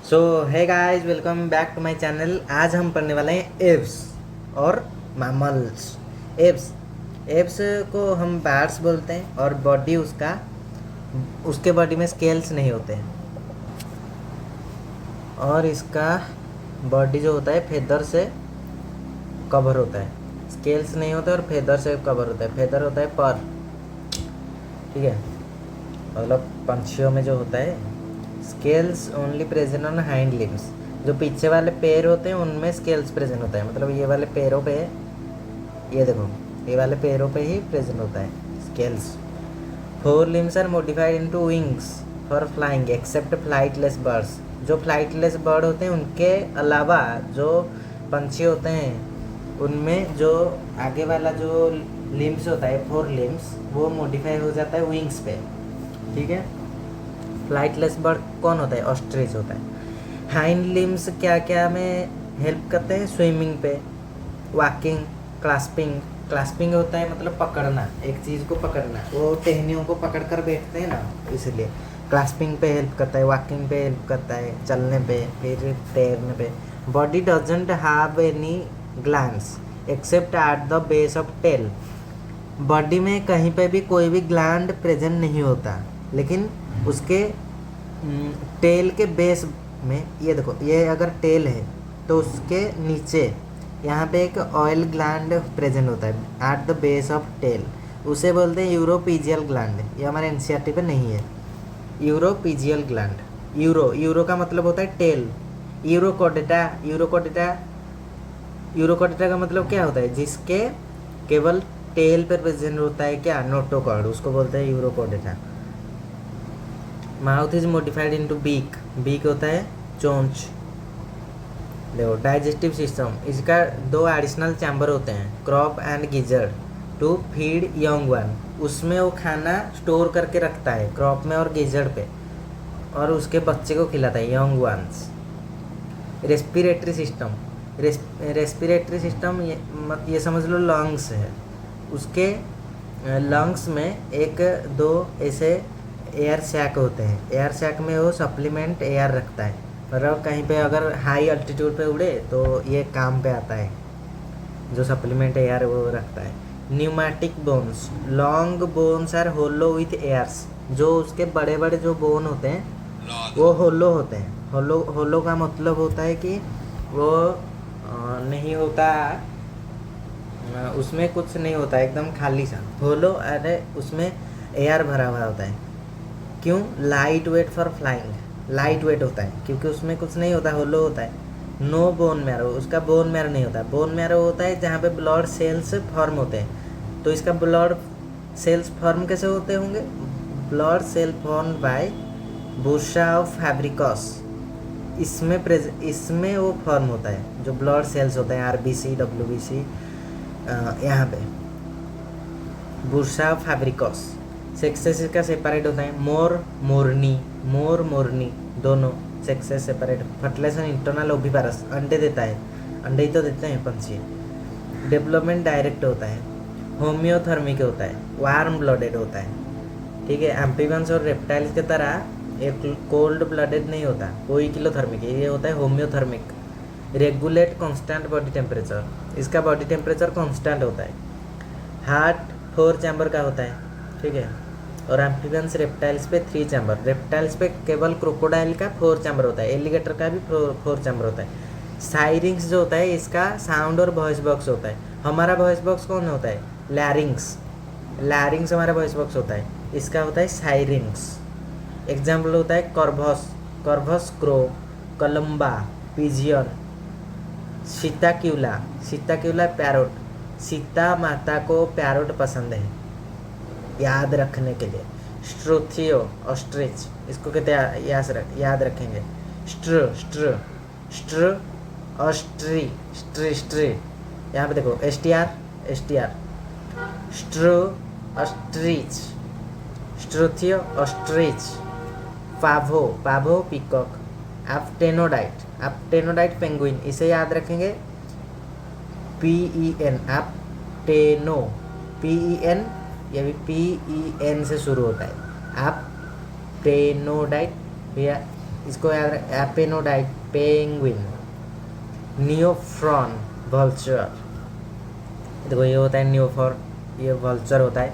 So hi guys, welcome back to my channel. आज हम पढ़ने वाले हैं एव्स और मैमल्स। एव्स एव्स को हम बैट्स बोलते हैं और बॉडी उसके बॉडी में स्केल्स नहीं होते हैं और इसका बॉडी जो होता है फेदर से कवर होता है। स्केल्स नहीं होते और फेदर से कवर होता है। फेदर होता है पर, ठीक है, मतलब पंछियों में जो होता है। Scales only present on hind limbs. जो पीछे वाले पैर होते हैं उनमें स्केल्स प्रेजेंट होता है, मतलब ये वाले पैरों पे, ये देखो, ये वाले पैरों पे ही प्रेजेंट होता है scales. Four limbs are modified into wings for flying except flightless birds. जो फ्लाइटलेस बर्ड होते हैं उनके अलावा जो पंछी होते हैं उनमें जो आगे वाला जो लिम्स होता है, फोर लिम्स, वो मॉडिफाई हो जाता है विंग्स पे, ठीक है। फ्लाइटलेस बर्ड कौन होता है? ऑस्ट्रिच होता है। हाइंड लिम्स क्या क्या में हेल्प करते हैं? स्विमिंग पे, वॉकिंग, क्लास्पिंग। क्लास्पिंग होता है मतलब पकड़ना, एक चीज़ को पकड़ना, वो टहनियों को पकड़ कर बैठते हैं ना, इसलिए क्लास्पिंग पे हेल्प करता है। वॉकिंग पे हेल्प करता है, चलने पे, फिर तैरने पे। Body doesn't have any glands except at the base of tail. Body में कहीं पे भी कोई भी ग्लैंड प्रेजेंट नहीं होता, लेकिन उसके टेल के बेस में, ये देखो, ये अगर टेल है तो उसके नीचे यहाँ पे एक ऑयल ग्लैंड प्रेजेंट होता है at the base of tail. उसे बोलते हैं यूरोपीजियल ग्लैंड। ये हमारे एनसीईआरटी पे नहीं है। Uropygial gland. यूरो का मतलब होता है टेल। यूरोकोडेटा का मतलब क्या होता है? जिसके केवल टेल पर प्रेजेंट होता है क्या? नोटोकॉर्ड, उसको बोलते हैं urochordata. Mouth is modified into beak. Beak होता है चोंच। देखो, डाइजेस्टिव सिस्टम, इसका दो एडिशनल चैम्बर होते हैं, crop and gizzard, to feed young one. उसमें वो खाना स्टोर करके रखता है क्रॉप में और गिजर्ड पे, और उसके बच्चे को खिलाता है, young ones. Respiratory system, respiratory system ये समझ लो लंग्स है। उसके लंग्स में एक दो ऐसे एयर सैक होते हैं। एयर सैक में वो सप्लीमेंट एयर रखता है, मतलब कहीं पे अगर हाई अल्टीट्यूड पे उड़े तो ये काम पे आता है, जो सप्लीमेंट एयर वो रखता है। Pneumatic bones, long bones are hollow with airs. जो उसके बड़े बड़े जो बोन होते हैं वो होलो होते हैं। होलो का मतलब होता है कि वो नहीं होता, उसमें कुछ नहीं होता, एकदम खाली सा होलो। अरे उसमें एयर भरा हुआ होता है। क्यों? Light weight for flying. Light weight होता है क्योंकि उसमें कुछ नहीं होता, होलो होता है। नो बोन मैरो, उसका बोन मैरो नहीं होता। बोन मैरो होता है जहाँ पे ब्लड सेल्स फॉर्म होते हैं। तो इसका ब्लड सेल्स फॉर्म कैसे होते होंगे? Blood cell form by bursa of Fabricius. इसमें वो फॉर्म होता है जो ब्लड सेल्स होते हैं, आरबीसी, डब्ल्यूबीसी, यहाँ पे बुर्सा ऑफ फैब्रिकस। सेक्सेस इसका सेपरेट होता है। मोर मोरनी दोनों सेक्सेस सेपरेट। फर्टिलाइजेशन इंटरनल ओविपारस, अंडे देता है, अंडे ही तो देते हैं पंछी। डेवलपमेंट डायरेक्ट होता है। होम्योथर्मिक होता है, वार्म ब्लडेड होता है, ठीक है। एम्फीबियंस और रेप्टाइल्स की तरह एक कोल्ड ब्लडेड नहीं होता, कोई किलोथर्मिक है, ये होता है homeothermic. Regulate constant body temperature, इसका बॉडी टेम्परेचर कांस्टेंट होता है। हार्ट 4 चैम्बर का होता है, ठीक है। और एम्फीबियंस रेप्टाइल्स पे 3 चैम्बर। रेप्टाइल्स पे केवल क्रोकोडाइल का 4 चैम्बर होता है, एलिगेटर का भी 4 चैम्बर होता है। साइरिंग्स जो होता है इसका साउंड और वॉइस बॉक्स होता है। हमारा वॉइस बॉक्स कौन होता है? लैरिंग्स। लैरिंग्स हमारा वॉइस बॉक्स होता है, इसका होता है साइरिंग्स। एग्जाम्पल होता है Corvus crow, Columba pigeon, Psittacula parrot. Sita माता को पैरोट पसंद है, याद रखने के लिए। स्ट्रोथियो ऑस्ट्रिच, इसको कहते हैं, याद रखेंगे। स्ट्र ऑस्ट्री। यहाँ पे देखो, S T R, स्ट्रो ostrich, स्ट्रोथियो ostrich. पाभो peacock. एप्टेनोडाइट penguin, इसे याद रखेंगे। PEN, एप्टेनो, PEN, ये भी PEN से शुरू होता है। एप्टेनोडाइट, भैया इसको यार एपेनोडाइट पेंगुइन, नियोफ्रॉन वल्चर, देखो ये होता है नियोफॉर, ये वल्चर होता है।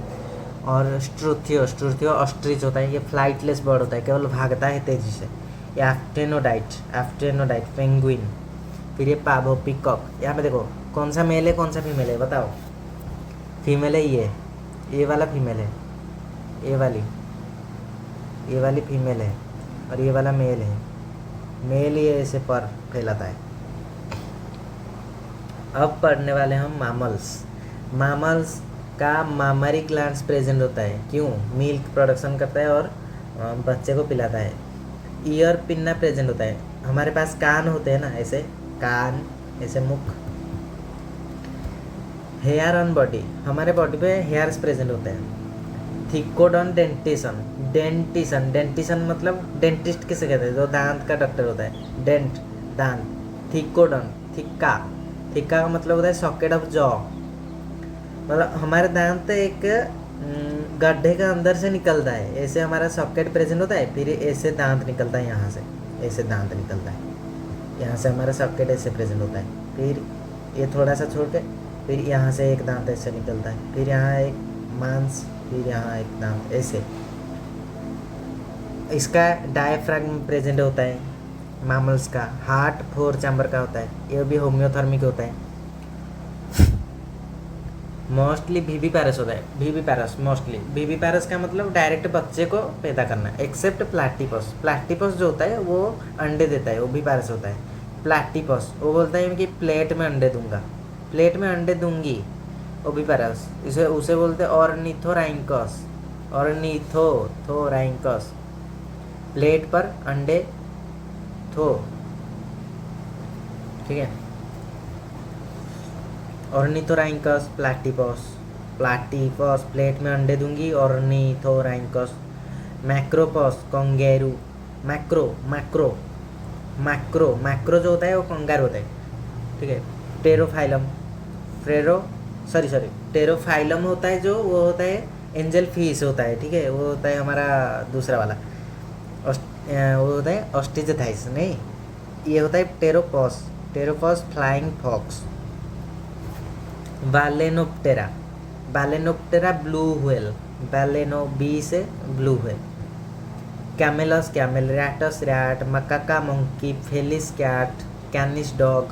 और स्ट्रूथियो, स्ट्रूथियो ऑस्ट्रिच होता है, ये फ्लाइटलेस बर्ड होता है, केवल भागता है तेजी से। ये एफ्टेनोडाइट, एफ्टेनोडाइट पेंगुइन। फिर ये पाभो पिकॉक, यहाँ पे देखो कौन सा मेल है कौन सा फीमेल है बताओ। फीमेल है ये वाला फीमेल है, ये वाली फीमेल है, और ये वाला मेल है। मेल ये ऐसे पर फैलाता है। अब पढ़ने वाले हम मामल्स। मामल्स का मामरी ग्लैंड्स प्रेजेंट होता है, क्यों? मिल्क प्रोडक्शन करता है और बच्चे को पिलाता है। ईयर पिन्ना प्रेजेंट होता है, हमारे पास कान होते हैं ना, ऐसे कान, ऐसे मुख। हेयर ऑन बॉडी, हमारे बॉडी पे हेयर्स प्रेजेंट होते हैं। थिकोडॉन डेंटिसन, डेंटिसन, डेंटिसन मतलब डेंटिस्ट किसे कहते हैं? जो दांत का डॉक्टर होता है, डेंट दांत। थिकोडॉन, थिक्का, थिक्का का मतलब होता है सॉकेट ऑफ जॉ, मतलब हमारे दांत एक गड्ढे का अंदर से निकलता है, ऐसे हमारा सॉकेट प्रेजेंट होता है, फिर ऐसे दांत निकलता है यहाँ से, ऐसे दांत निकलता है, यहाँ से हमारा सॉकेट ऐसे प्रेजेंट होता है। फिर ये थोड़ा सा छोड़ के फिर यहाँ से एक दांत ऐसे निकलता है, फिर यहाँ एक मांस, फिर यहाँ एक दांत ऐसे। इसका डायफ्राग्म प्रेजेंट होता है मैमल्स का। हार्ट 4 चैम्बर का होता है, ये भी होम्योथर्मिक होता है। मोस्टली वीविपैरस होता है, वीविपैरस मोस्टली। वीविपैरस का मतलब डायरेक्ट बच्चे को पैदा करना, एक्सेप्ट प्लैटिपस। प्लैटिपस जो होता है वो अंडे देता है, वो ओविपैरस होता है। प्लैटिपस वो बोलता है कि प्लेट में अंडे दूंगा, प्लेट में अंडे दूंगी, ओविपैरस। इसे उसे बोलते हैं ऑर्निथोरैंकस, ऑर्निथोरैंकस, प्लेट पर अंडे थो, ठीक है। ऑर्निथोरैंकस, प्लैटिपस, प्लैटिपस प्लेट में अंडे दूंगी, Ornithorhynchus. Macropus, kangaroo. Macro, macro, macro, macro जो होता है वो कंगारू होता है, ठीक है। टेरोफाइलम, टेरोफाइलम होता है जो, वो होता है एंजल फिश होता है, ठीक है। वो होता है हमारा दूसरा वाला, वो होता है ऑस्ट्रिचथाइस, नहीं, ये होता है Pteropus, Pteropus flying fox. Balaenoptera, Balaenoptera blue whale, balaeno B से blue whale. Camelus, camel. Rattus, rat. Macaca, monkey. Felis, cat. Canis, dog.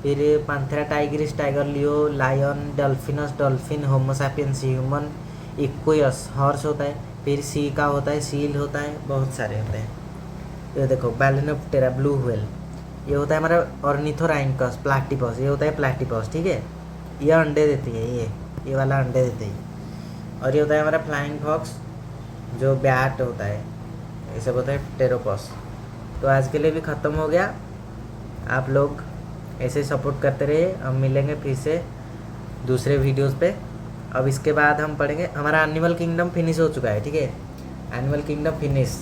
फिर Panthera tigris, tiger. Leo, lion. Delphinus, dolphin. Homo sapiens, human. Equus, horse होता है। फिर सी का होता है, seal होता है, बहुत सारे होते हैं। ये देखो बैलेनोप्टेरा ब्लू व्हेल, ये होता है हमारा ऑर्निथोरैंकस, प्लैटिपस, ये होता है प्लैटिपस, ठीक है। ये अंडे देती है, ये वाला अंडे देती है। और ये होता है हमारा फ्लाइंग फॉक्स जो बैट होता है, ये सब होता है टेरोपस। तो आज के लिए भी ख़त्म हो गया। आप लोग ऐसे सपोर्ट करते रहिए, हम मिलेंगे फिर से दूसरे वीडियोस पे। अब इसके बाद हम पढ़ेंगे, हमारा एनिमल किंगडम फिनिश हो चुका है, ठीक है, एनिमल किंगडम फिनिश।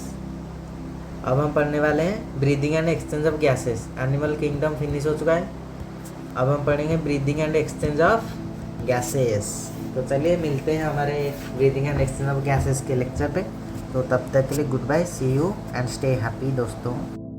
अब हम पढ़ने वाले हैं breathing and exchange of gases. Animal kingdom finish हो चुका है, अब हम पढ़ेंगे breathing and exchange of gases. तो चलिए मिलते हैं हमारे breathing and exchange of gases के लेक्चर पे। तो तब तक के लिए good bye, see you and stay happy दोस्तों।